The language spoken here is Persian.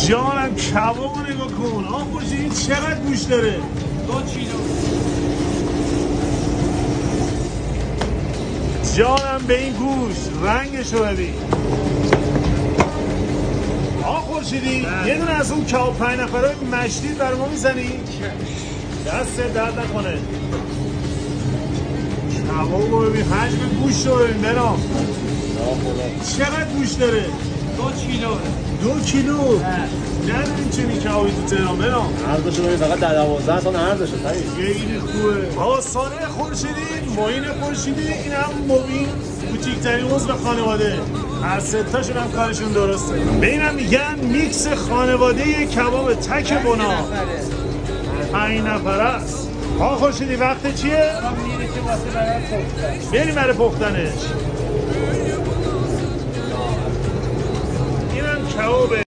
جانم کبابو نگاه کن. آخوشی این چقدر گوش داره؟ 2 کیلو. جانم به این گوش رنگشو ببین. خورشیدی یه دونه از اون کباب 5 نفره مشتی برای ما میزنی؟ دست درد نکنه. کبابو ببین، حجم گوش رو ببین برام. چقدر گوش داره؟ 2 کیلو. 2 کیلو؟ نداریم چنین کبابی تو تهران برام. عرضشو ببین فقط در 12 سال عرضشه خیلی خوبه. آسانه خورشیدی، معین خورشیدی، این هم مبین کوچیک‌ترین عضو خانواده. هر سه تاشون هم کارشون درسته. به اینم میگن میکس خانواده کباب تک بنا. 5 نفره است. خورشیدی وقت چیه؟ بریم برای پختنش. اینم کباب